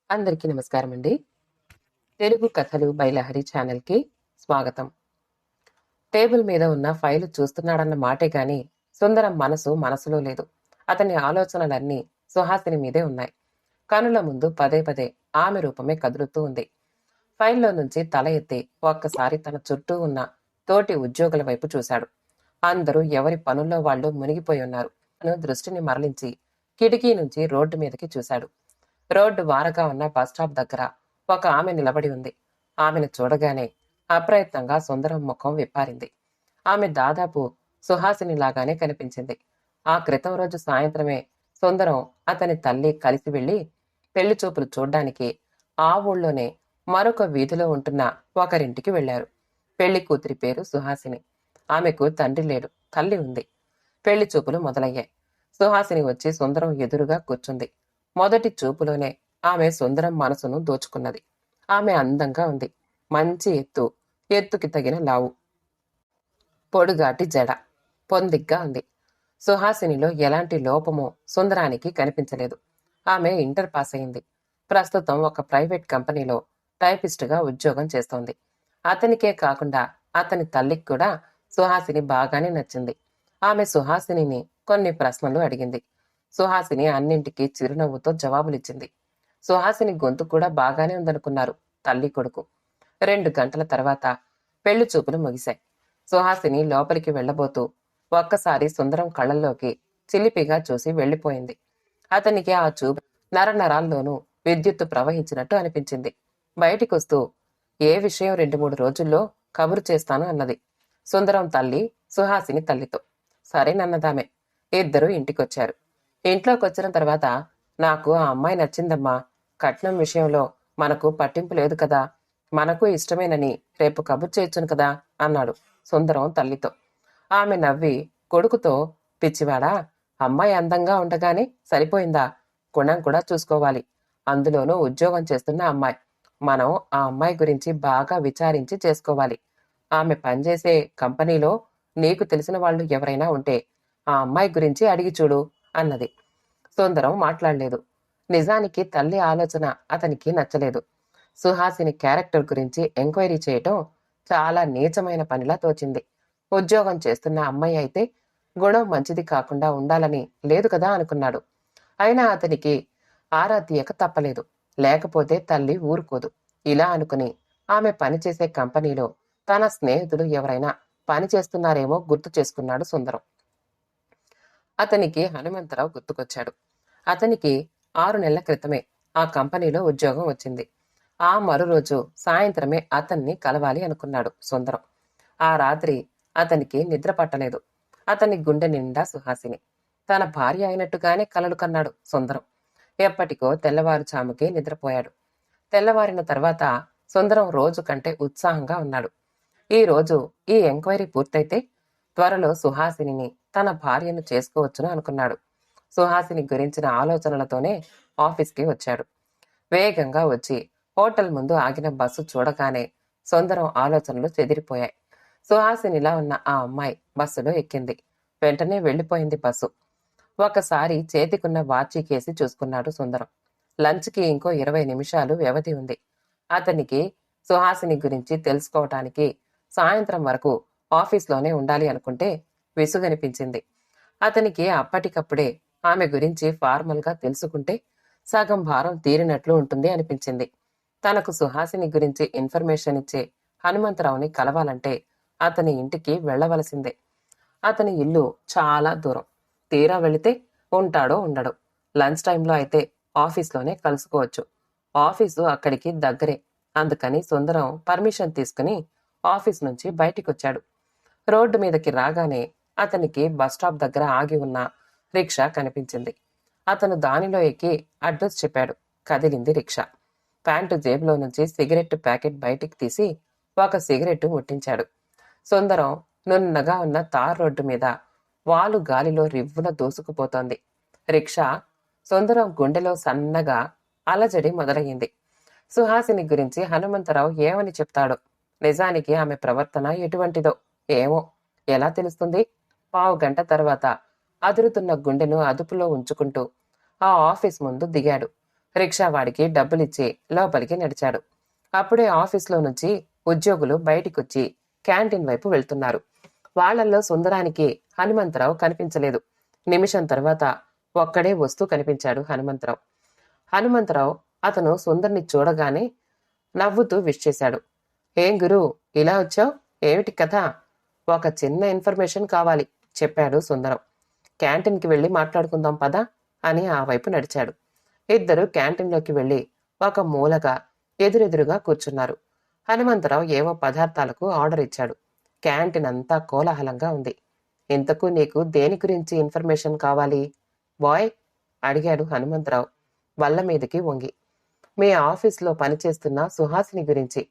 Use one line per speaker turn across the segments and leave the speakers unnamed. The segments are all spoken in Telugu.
అందరికీ నమస్కారం అండి. తెలుగు కథలు బైలహరి ఛానల్కి స్వాగతం. టేబుల్ మీద ఉన్న ఫైలు చూస్తున్నాడన్న మాటే గాని సుందరం మనసులో లేదు. అతని ఆలోచనలన్నీ సుహాసిని మీదే ఉన్నాయి. కనుల ముందు పదే పదే ఆమె రూపమే కదులుతూ ఉంది. ఫైల్లో నుంచి తల ఎత్తి ఒక్కసారి తన చుట్టూ ఉన్న తోటి ఉద్యోగుల వైపు చూశాడు. అందరూ ఎవరి పనుల్లో వాళ్ళు మునిగిపోయి ఉన్నారు. తను దృష్టిని మరలించి కిటికీ నుంచి రోడ్డు మీదకి చూశాడు. రోడ్డు వారగా ఉన్న బస్టాప్ దగ్గర ఒక ఆమె నిలబడి ఉంది. ఆమెను చూడగానే అప్రయత్నంగా సుందరం ముఖం విప్పారింది. ఆమె దాదాపు సుహాసిని లాగానే కనిపించింది. ఆ క్రితం రోజు సాయంత్రమే సుందరం అతని తల్లి కలిసి వెళ్లి పెళ్లి చూపులు చూడ్డానికి ఆ ఊళ్ళోనే మరొక వీధిలో ఉంటున్న ఒకరింటికి వెళ్లారు. పెళ్లి కూతురి పేరు సుహాసిని. ఆమెకు తండ్రి లేడు, తల్లి ఉంది. పెళ్లి చూపులు మొదలయ్యాయి. సుహాసిని వచ్చి సుందరం ఎదురుగా కూర్చుంది. మొదటి చూపులోనే ఆమె సుందరం మనసును దోచుకున్నది. ఆమె అందంగా ఉంది. మంచి ఎత్తుకి తగిన లావు, పొడుగాటి జడ, పొందిగ్గా ఉంది. సుహాసినిలో ఎలాంటి లోపమో సుందరానికి కనిపించలేదు. ఆమె ఇంటర్ పాస్ అయింది. ప్రస్తుతం ఒక ప్రైవేట్ కంపెనీలో టైపిస్టుగా ఉద్యోగం చేస్తోంది. అతనికే కాకుండా అతని తల్లికి కూడా సుహాసిని బాగానే నచ్చింది. ఆమె సుహాసినిని కొన్ని ప్రశ్నలు అడిగింది. సుహాసిని అన్నింటికీ చిరునవ్వుతో జవాబులిచ్చింది. సుహాసిని గొంతు కూడా బాగానే ఉందనుకున్నారు తల్లి కొడుకు. 2 గంటల తర్వాత పెళ్లి చూపులు ముగిశాయి. సుహాసిని లోపలికి వెళ్లబోతూ ఒక్కసారి సుందరం కళ్ళల్లోకి చిలిపిగా చూసి వెళ్లిపోయింది. అతనికి ఆ చూపు నరనరాల్లోనూ విద్యుత్తు ప్రవహించినట్టు అనిపించింది. బయటికొస్తూ ఏ విషయం 2-3 రోజుల్లో కబురు చేస్తాను అన్నది సుందరం తల్లి సుహాసిని తల్లితో. సరేనన్నదామె. ఇద్దరూ ఇంటికొచ్చారు. ఇంట్లోకొచ్చిన తర్వాత నాకు ఆ అమ్మాయి నచ్చిందమ్మా. కట్నం విషయంలో మనకు పట్టింపు లేదు కదా, మనకు ఇష్టమేనని రేపు కబుర్ చేయొచ్చును కదా అన్నాడు సుందరం తల్లితో. ఆమె నవ్వి కొడుకుతో, పిచ్చివాడా, అమ్మాయి అందంగా ఉండగానే సరిపోయిందా? గుణం కూడా చూసుకోవాలి. అందులోనూ ఉద్యోగం చేస్తున్న అమ్మాయి. మనం ఆ అమ్మాయి గురించి బాగా విచారించి చేసుకోవాలి. ఆమె పనిచేసే కంపెనీలో నీకు తెలిసిన వాళ్ళు ఎవరైనా ఉంటే ఆ అమ్మాయి గురించి అడిగి చూడు అన్నది. సుందరం మాట్లాడలేదు. నిజానికి తల్లి ఆలోచన అతనికి నచ్చలేదు. సుహాసిని క్యారెక్టర్ గురించి ఎంక్వైరీ చేయటం చాలా నీచమైన పనిలా తోచింది. ఉద్యోగం చేస్తున్న అమ్మాయి అయితే గుణం మంచిది కాకుండా ఉండాలని లేదు కదా అనుకున్నాడు. అయినా అతనికి ఆరా తీయక తప్పలేదు. లేకపోతే తల్లి ఊరుకోదు. ఇలా అనుకుని ఆమె పనిచేసే కంపెనీలో తన స్నేహితులు ఎవరైనా పనిచేస్తున్నారేమో గుర్తు చేసుకున్నాడు సుందరం. అతనికి హనుమంతరావు గుర్తుకొచ్చాడు. అతనికి 6 నెలల క్రితమే ఆ కంపెనీలో ఉద్యోగం వచ్చింది. ఆ మరురోజు సాయంత్రమే అతన్ని కలవాలి అనుకున్నాడు సుందరం. ఆ రాత్రి అతనికి నిద్ర పట్టలేదు. అతని గుండె నిండా సుహాసిని. తన భార్య అయినట్టుగానే కలలు కన్నాడు సుందరం. ఎప్పటికో తెల్లవారుజాముకి నిద్రపోయాడు. తెల్లవారిన తర్వాత సుందరం రోజు కంటే ఉత్సాహంగా ఉన్నాడు. ఈ రోజు ఈ ఎంక్వైరీ పూర్తయితే త్వరలో సుహాసినిని తన భార్యను చేసుకోవచ్చును అనుకున్నాడు. సుహాసిని గురించిన ఆలోచనలతోనే ఆఫీస్కి వచ్చాడు. వేగంగా వచ్చి హోటల్ ముందు ఆగిన బస్సు చూడగానే సుందరం ఆలోచనలు చెదిరిపోయాయి. సుహాసినిలా ఉన్న ఆ అమ్మాయి బస్సులో ఎక్కింది. వెంటనే వెళ్లిపోయింది బస్సు. ఒకసారి చేతికున్న వాచీ కేసి చూసుకున్నాడు సుందరం. లంచ్కి ఇంకో 20 నిమిషాలు వ్యవధి ఉంది. అతనికి సుహాసిని గురించి తెలుసుకోవటానికి సాయంత్రం వరకు ఆఫీస్లోనే ఉండాలి అనుకుంటే విసుగనిపించింది. అతనికి అప్పటికప్పుడే ఆమె గురించి ఫార్మల్గా తెలుసుకుంటే సగం భారం తీరినట్లు ఉంటుంది అనిపించింది. తనకు సుహాసిని గురించి ఇన్ఫర్మేషన్ ఇచ్చే హనుమంతరావుని కలవాలంటే అతని ఇంటికి వెళ్లవలసిందే. అతని ఇల్లు చాలా దూరం. తీరా వెళితే ఉంటాడో ఉండడో. లంచ్ టైంలో అయితే ఆఫీస్లోనే కలుసుకోవచ్చు. ఆఫీసు అక్కడికి దగ్గరే. అందుకని సుందరం పర్మిషన్ తీసుకుని ఆఫీస్ నుంచి బయటికొచ్చాడు. రోడ్డు మీదకి రాగానే అతనికి బస్టాప్ దగ్గర ఆగి ఉన్న రిక్షా కనిపించింది. అతను దానిలో ఎక్కి అడ్రస్ చెప్పాడు. కదిలింది రిక్షా. ప్యాంటు జేబులో నుంచి సిగరెట్ ప్యాకెట్ బయటికి తీసి ఒక సిగరెట్ ముట్టించాడు. సుందరం నున్నగా ఉన్న తార్ రోడ్డు మీద వాలు గాలిలో రివ్వున దూసుకుపోతోంది. రిక్షా సుందరం గుండెలో సన్నగా అలజడి మొదలయ్యింది. సుహాసిని గురించి హనుమంతరావు ఏమని చెప్తాడో, నిజానికి ఆమె ప్రవర్తన ఎటువంటిదో ఏమో ఎలా తెలుస్తుంది? 15 గంట తర్వాత అదురుతున్న గుండెను అదుపులో ఉంచుకుంటూ ఆ ఆఫీస్ ముందు దిగాడు. రిక్షావాడికి డబ్బులిచ్చి లోపలికి నడిచాడు. అప్పుడే ఆఫీస్లో నుంచి ఉద్యోగులు బయటికొచ్చి క్యాంటీన్ వైపు వెళ్తున్నారు. వాళ్లల్లో సుందరానికి హనుమంతరావు కనిపించలేదు. నిమిషం తర్వాత ఒక్కడే వస్తూ కనిపించాడు హనుమంతరావు. హనుమంతరావు అతను సుందర్ని చూడగానే నవ్వుతూ విష్ చేశాడు. ఏం గురు, ఇలా వచ్చావు? ఏమిటి కథ? ఒక చిన్న ఇన్ఫర్మేషన్ కావాలి చెప్పాడు సుందరం. క్యాంటీన్కి వెళ్ళి మాట్లాడుకుందాం పదా అని ఆ వైపు నడిచాడు. ఇద్దరు క్యాంటీన్లోకి వెళ్ళి ఒక మూలగా ఎదురెదురుగా కూర్చున్నారు. హనుమంతరావు ఏవో పదార్థాలకు ఆర్డర్ ఇచ్చాడు. క్యాంటీన్ అంతా కోలాహలంగా ఉంది. ఇంతకు నీకు దేని గురించి ఇన్ఫర్మేషన్ కావాలి బాయ్ అడిగాడు హనుమంతరావు వల్ల మీదకి వంగి. మీ ఆఫీస్లో పనిచేస్తున్న సుహాసిని గురించి.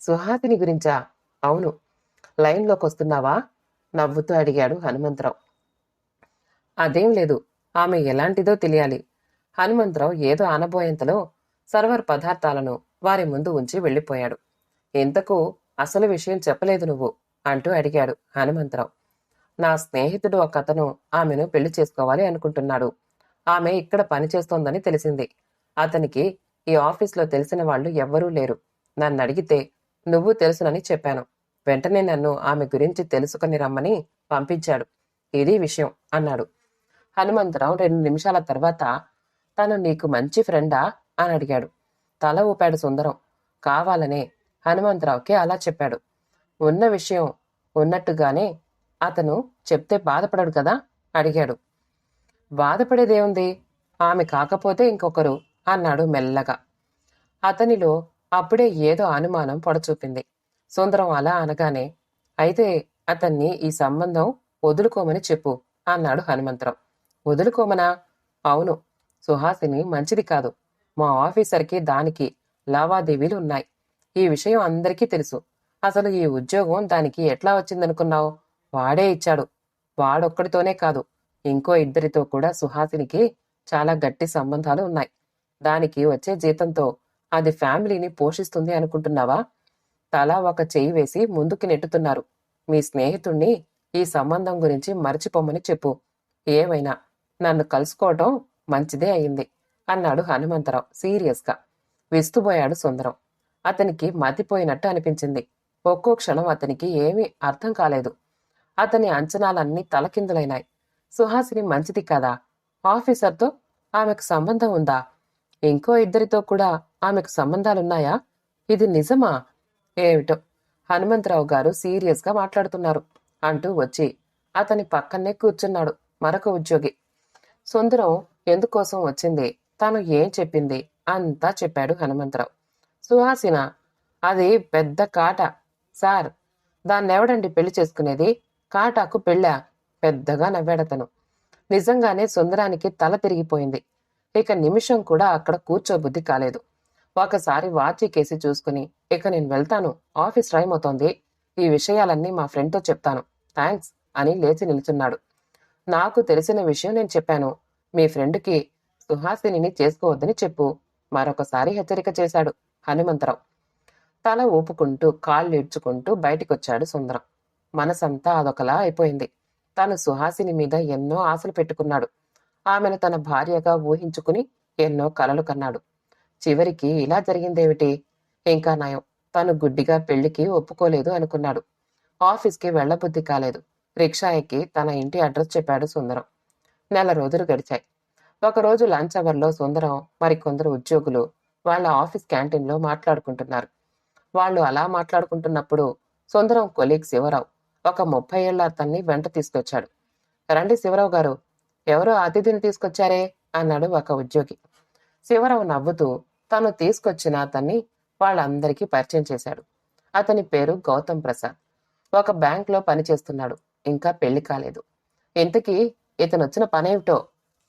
సుహాసిని గురించా? అవును. లైన్లోకి వస్తున్నావా? నవ్వుతూ అడిగాడు హనుమంతరావు. అదేం లేదు, ఆమె ఎలాంటిదో తెలియాలి. హనుమంతరావు ఏదో అనబోయేంతలో సర్వర్ పదార్థాలను వారి ముందు ఉంచి వెళ్ళిపోయాడు. ఇంతకు అసలు విషయం చెప్పలేదు నువ్వు అంటూ అడిగాడు హనుమంతరావు. నా స్నేహితుడు ఒకతను ఆమెను పెళ్లి చేసుకోవాలి అనుకుంటున్నాడు. ఆమె ఇక్కడ పనిచేస్తోందని తెలిసింది. అతనికి ఈ ఆఫీస్లో తెలిసిన వాళ్ళు ఎవ్వరూ లేరు. నన్ను అడిగితే నువ్వు తెలుసునని చెప్పాను. వెంటనే నన్ను ఆమె గురించి తెలుసుకొని రమ్మని పంపించాడు. ఇది విషయం అన్నాడు. హనుమంతరావు 2 నిమిషాల తర్వాత తను నీకు మంచి ఫ్రెండా అని అడిగాడు. తల ఊపాడు సుందరం. కావాలనే హనుమంతరావుకి అలా చెప్పాడు. ఉన్న విషయం ఉన్నట్టుగానే అతను చెప్తే బాధపడడు కదా అడిగాడు. బాధపడేదేముంది, ఆమె కాకపోతే ఇంకొకరు అన్నాడు మెల్లగా. అతనిలో అప్పుడే ఏదో అనుమానం పొడచూపింది. సుందరం అలా అనగానే అయితే అతన్ని ఈ సంబంధం వదులుకోమని చెప్పు అన్నాడు హనుమంతరావు. వదులుకోమనా? అవును. సుహాసిని మంచిది కాదు. మా ఆఫీసర్కి దానికి లావాదేవీలు ఉన్నాయి. ఈ విషయం అందరికీ తెలుసు. అసలు ఈ ఉద్యోగం దానికి ఎట్లా వచ్చిందనుకున్నావు? వాడే ఇచ్చాడు. వాడొక్కడితోనే కాదు, ఇంకో 2 కూడా సుహాసినికి చాలా గట్టి సంబంధాలు ఉన్నాయి. దానికి వచ్చే జీతంతో అది ఫ్యామిలీని పోషిస్తుంది అనుకుంటున్నావా? తలా ఒక చెయ్యి వేసి ముందుకు నెట్టుతున్నారు. మీ స్నేహితుణ్ణి ఈ సంబంధం గురించి మర్చిపోమని చెప్పు. ఏమైనా నన్ను కలుసుకోవటం మంచిదే అయింది అన్నాడు హనుమంతరావు సీరియస్గా. విస్తుపోయాడు సుందరం. అతనికి మతిపోయినట్టు అనిపించింది. ఒక్కో క్షణం అతనికి ఏమీ అర్థం కాలేదు. అతని అంచనాలన్నీ తలకిందులైనాయి. సుహాసిని మంచిది కదా? ఆఫీసర్తో ఆమెకు సంబంధం ఉందా? ఇంకో 2 కూడా ఆమెకు సంబంధాలున్నాయా? ఇది నిజమా? ఏమిటో హనుమంతరావు గారు సీరియస్గా మాట్లాడుతున్నారు అంటూ వచ్చి అతని పక్కనే కూర్చున్నాడు మరొక ఉద్యోగి. సుందరం ఎందుకోసం వచ్చింది, తాను ఏం చెప్పింది అంతా చెప్పాడు హనుమంతరావు. సుహాసిన అది పెద్ద కాట సార్. దాన్నెవడండి పెళ్లి చేసుకునేది? కాటాకు పెళ్ళా? పెద్దగా నవ్వాడతను. నిజంగానే సుందరానికి తల తిరిగిపోయింది. ఇక నిమిషం కూడా అక్కడ కూర్చోబుద్ధి కాలేదు. ఒకసారి వాచి కేసి చూసుకుని ఇక నేను వెళ్తాను, ఆఫీస్ టైం అవుతోంది. ఈ విషయాలన్నీ మా ఫ్రెండ్తో చెప్తాను, థ్యాంక్స్ అని లేచి నిల్చున్నాడు. నాకు తెలిసిన విషయం నేను చెప్పాను. మీ ఫ్రెండ్కి సుహాసినిని చేసుకోవద్దని చెప్పు. మరొకసారి హెచ్చరిక చేశాడు హనుమంతరావు. తల ఊపుకుంటూ కాళ్ళీడ్చుకుంటూ బయటికొచ్చాడు సుందరం. మనసంతా అదొకలా అయిపోయింది. తాను సుహాసిని మీద ఎన్నో ఆశలు పెట్టుకున్నాడు. ఆమెను తన భార్యగా ఊహించుకుని ఎన్నో కలలు కన్నాడు. చివరికి ఇలా జరిగిందేమిటి? ఇంకా నయం, తను గుడ్డిగా పెళ్లికి ఒప్పుకోలేదు అనుకున్నాడు. ఆఫీస్కి వెళ్లబుద్ధి కాలేదు. రిక్షా ఎక్కి తన ఇంటి అడ్రస్ చెప్పాడు సుందరం. 4 రోజులు గడిచాయి. ఒకరోజు లంచ్ అవర్లో సుందరం మరికొందరు ఉద్యోగులు వాళ్ళ ఆఫీస్ క్యాంటీన్లో మాట్లాడుకుంటున్నారు. వాళ్ళు అలా మాట్లాడుకుంటున్నప్పుడు సుందరం కొలీగ్ శివరావు ఒక 30 ఏళ్ల అతన్ని వెంట తీసుకొచ్చాడు. రండి శివరావు గారు, ఎవరో అతిథిని తీసుకొచ్చారే అన్నాడు ఒక ఉద్యోగి. శివరావు నవ్వుతూ తను తీసుకొచ్చిన అతన్ని వాళ్ళందరికీ పరిచయం చేశాడు. అతని పేరు గౌతమ్ ప్రసాద్. ఒక బ్యాంక్లో పనిచేస్తున్నాడు. ఇంకా పెళ్లి కాలేదు. ఇంతకీ ఇతనొచ్చిన పనేమిటో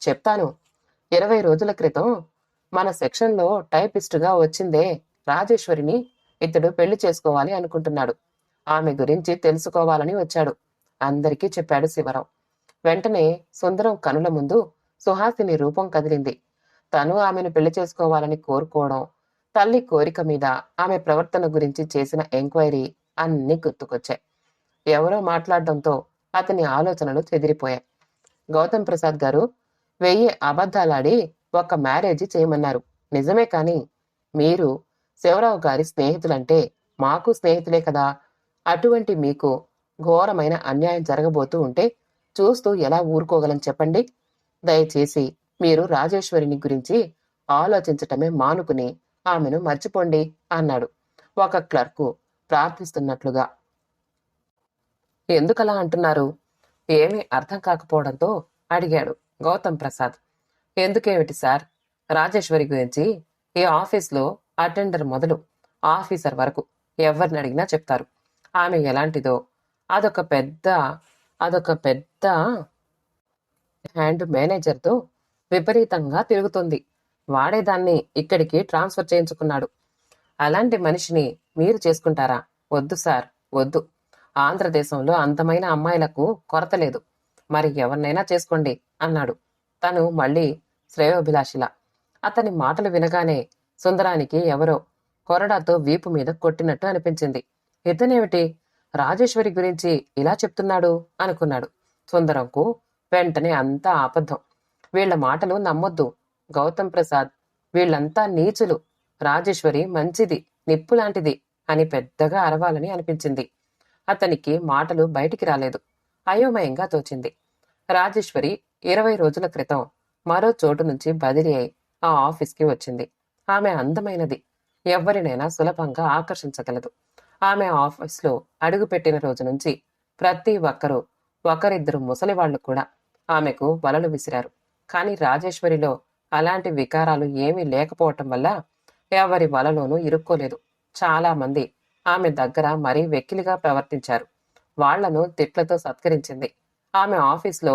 చెప్తాను. 20 రోజుల క్రితం మన సెక్షన్లో టైపిస్టుగా వచ్చిందే రాజేశ్వరిని ఇతడు పెళ్లి చేసుకోవాలి అనుకుంటున్నాడు. ఆమె గురించి తెలుసుకోవాలని వచ్చాడు. అందరికీ చెప్పాడు శివరావు. వెంటనే సుందరం కనుల ముందు సుహాసిని రూపం కదిలింది. తను ఆమెను పెళ్లి చేసుకోవాలని కోరుకోవడం, తల్లి కోరిక మీద ఆమె ప్రవర్తన గురించి చేసిన ఎంక్వైరీ అన్నీ గుర్తుకొచ్చాయి. ఎవరో మాట్లాడడంతో అతని ఆలోచనలు చెదిరిపోయాయి. గౌతమ్ ప్రసాద్ గారు 1000 అబద్ధాలాడి ఒక మ్యారేజీ చేయమన్నారు. నిజమే కాని మీరు శివరావు గారి స్నేహితులంటే మాకు స్నేహితులే కదా. అటువంటి మీకు ఘోరమైన అన్యాయం జరగబోతూ ఉంటే చూస్తూ ఎలా ఊరుకోగలం చెప్పండి. దయచేసి మీరు రాజేశ్వరిని గురించి ఆలోచించటమే మానుకుని ఆమెను మర్చిపోండి అన్నాడు ఒక క్లర్కు ప్రార్థిస్తున్నట్లుగా. ఎందుకలా అంటున్నారు? ఏమీ అర్థం కాకపోవడంతో అడిగాడు గౌతమ్ ప్రసాద్. ఎందుకేమిటి సార్, రాజేశ్వరి గురించి ఈ ఆఫీస్లో అటెండర్ మొదలు ఆఫీసర్ వరకు ఎవరిని అడిగినా చెప్తారు. ఆమె ఎలాంటిదో అదొక పెద్ద హ్యాండ్ మేనేజర్తో విపరీతంగా తిరుగుతుంది. వాడే దాన్ని ఇక్కడికి ట్రాన్స్ఫర్ చేయించుకున్నాడు. అలాంటి మనిషిని మీరు చేసుకుంటారా? వద్దు సార్, వద్దు. ఆంధ్రదేశంలో అందమైన అమ్మాయిలకు కొరత లేదు. మరి ఎవరినైనా చేసుకోండి అన్నాడు తను మళ్ళీ శ్రేయోభిలాషిలా. అతని మాటలు వినగానే సుందరానికి ఎవరో కొరడాతో వీపు మీద కొట్టినట్టు అనిపించింది. ఇతనేమిటి రాజేశ్వరి గురించి ఇలా చెప్తున్నాడు అనుకున్నాడు. సుందరంకు వెంటనే అంతా అబద్ధం. వీళ్ల మాటలు నమ్మొద్దు గౌతమ్ ప్రసాద్. వీళ్లంతా నీచులు. రాజేశ్వరి మంచిది, నిప్పులాంటిది అని పెద్దగా అరవాలని అనిపించింది. అతనికి మాటలు బయటికి రాలేదు. అయోమయంగా తోచింది. రాజేశ్వరి 20 రోజుల క్రితం మరో చోటు నుంచి బదిలీ అయి ఆ ఆఫీస్కి వచ్చింది. ఆమె అందమైనది, ఎవరినైనా సులభంగా ఆకర్షించగలదు. ఆమె ఆఫీస్లో అడుగుపెట్టిన రోజు నుంచి ప్రతి ఒక్కరూ, ఒకరిద్దరు ముసలివాళ్లు కూడా ఆమెకు వలలు విసిరారు. కాని రాజేశ్వరిలో అలాంటి వికారాలు ఏమీ లేకపోవటం వల్ల ఎవరి వలలోనూ ఇరుక్కోలేదు. చాలా మంది ఆమె దగ్గర మరీ వెక్కిలిగా ప్రవర్తించారు. వాళ్లను తిట్లతో సత్కరించింది. ఆమె ఆఫీస్లో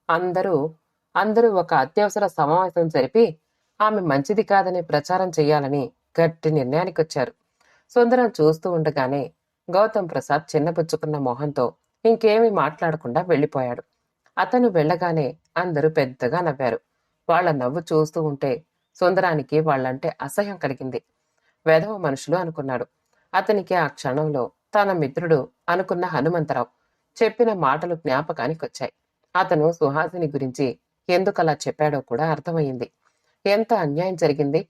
అందరూ ఒక అత్యవసర సమావేశం జరిపి ఆమె మంచిది కాదని ప్రచారం చెయ్యాలని గట్టి నిర్ణయానికొచ్చారు. సుందరం చూస్తూ ఉండగానే గౌతమ్ ప్రసాద్ చిన్నపుచ్చుకున్న మొహంతో ఇంకేమీ మాట్లాడకుండా వెళ్ళిపోయాడు. అతను వెళ్ళగానే అందరూ పెద్దగా నవ్వారు. వాళ్ల నవ్వు చూస్తూ ఉంటే సుందరానికి వాళ్లంటే అసహ్యం కలిగింది. వెధవ మనుషులు అనుకున్నాడు. అతనికి ఆ క్షణంలో తన మిత్రుడు అనుకున్న హనుమంతరావు చెప్పిన మాటలు జ్ఞాపకానికొచ్చాయి. అతను సుహాసిని గురించి ఎందుకలా చెప్పాడో కూడా అర్థమయ్యింది. ఎంత అన్యాయం జరిగింది.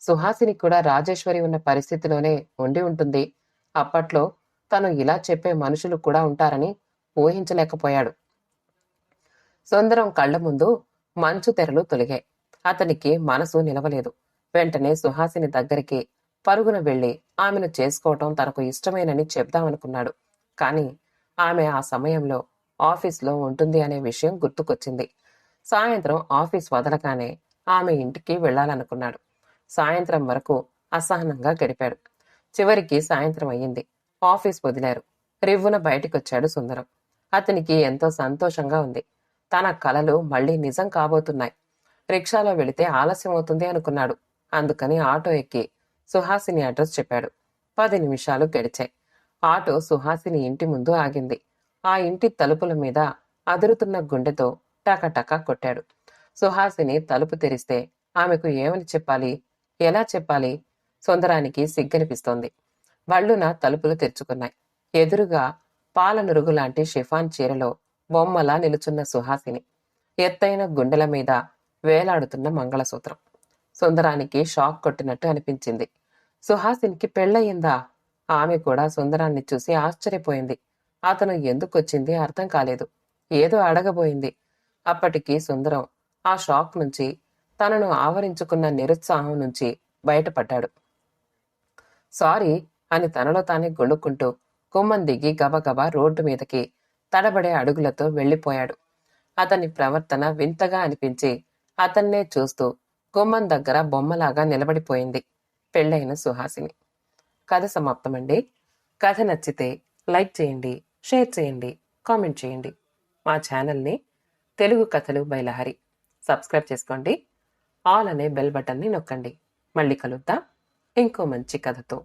సుహాసిని కూడా రాజేశ్వరి ఉన్న పరిస్థితిలోనే ఉండి ఉంటుంది. అప్పట్లో తను ఇలా చెప్పే మనుషులు కూడా ఉంటారని ఊహించలేకపోయాడు. సుందరం కళ్ల ముందు మంచు తెరలు తొలిగాయి. అతనికి మనసు నిలవలేదు. వెంటనే సుహాసిని దగ్గరికి పరుగున వెళ్లి ఆమెను చేసుకోవటం తనకు ఇష్టమేనని చెప్దామనుకున్నాడు. కాని ఆమె ఆ సమయంలో ఆఫీస్లో ఉంటుంది అనే విషయం గుర్తుకొచ్చింది. సాయంత్రం ఆఫీస్ వదలగానే ఆమె ఇంటికి వెళ్లాలనుకున్నాడు. సాయంత్రం వరకు అసహనంగా గడిపాడు. చివరికి సాయంత్రం అయ్యింది. ఆఫీస్ వదిలారు. రివ్వున బయటికొచ్చాడు సుందరం. అతనికి ఎంతో సంతోషంగా ఉంది. తన కలలు మళ్లీ నిజం కాబోతున్నాయి. రిక్షాలో వెళితే ఆలస్యం అవుతుంది అనుకున్నాడు. అందుకని ఆటో ఎక్కి సుహాసిని అడ్రస్ చెప్పాడు. 10 నిమిషాలు గడిచాయి. ఆటో సుహాసిని ఇంటి ముందు ఆగింది. ఆ ఇంటి తలుపుల మీద అదురుతున్న గుండెతో టకటకా కొట్టాడు. సుహాసిని తలుపు తెరిస్తే ఆమెకు ఏమని చెప్పాలి, ఎలా చెప్పాలి? సుందరానికి సిగ్గనిపిస్తోంది. వళ్ళున తలుపులు తెరుచుకున్నాయి. ఎదురుగా పాలనురుగులాంటి షిఫాన్ చీరలో బొమ్మలా నిలుచున్న సుహాసిని. ఎత్తైన గుండెల మీద వేలాడుతున్న మంగళసూత్రం. సుందరానికి షాక్ కొట్టినట్టు అనిపించింది. సుహాసినికి పెళ్ళయిందా? ఆమె కూడా సుందరాన్ని చూసి ఆశ్చర్యపోయింది. అతను ఎందుకొచ్చింది అర్థం కాలేదు. ఏదో అడగబోయింది. అప్పటికి సుందరం ఆ షాక్ నుంచి, తనను ఆవరించుకున్న నిరుత్సాహం నుంచి బయటపడ్డాడు. సారీ అని తనలో తానే గొణుక్కుంటూ గుమ్మం దిగి గబగబా రోడ్డు మీదకి తడబడే అడుగులతో వెళ్ళిపోయాడు. అతని ప్రవర్తన వింతగా అనిపించి అతన్నే చూస్తూ గుమ్మం దగ్గర బొమ్మలాగా నిలబడిపోయింది పెళ్ళైన సుహాసిని. కథ సమాప్తమండి. కథ నచ్చితే లైక్ చేయండి, షేర్ చేయండి, కామెంట్ చేయండి. మా ఛానల్ని తెలుగు కథలు బై లహరి సబ్స్క్రైబ్ చేసుకోండి. ఆల్ అనే బెల్ బటన్ని నొక్కండి. మళ్ళీ కలుద్దాం ఇంకో మంచి కథతో.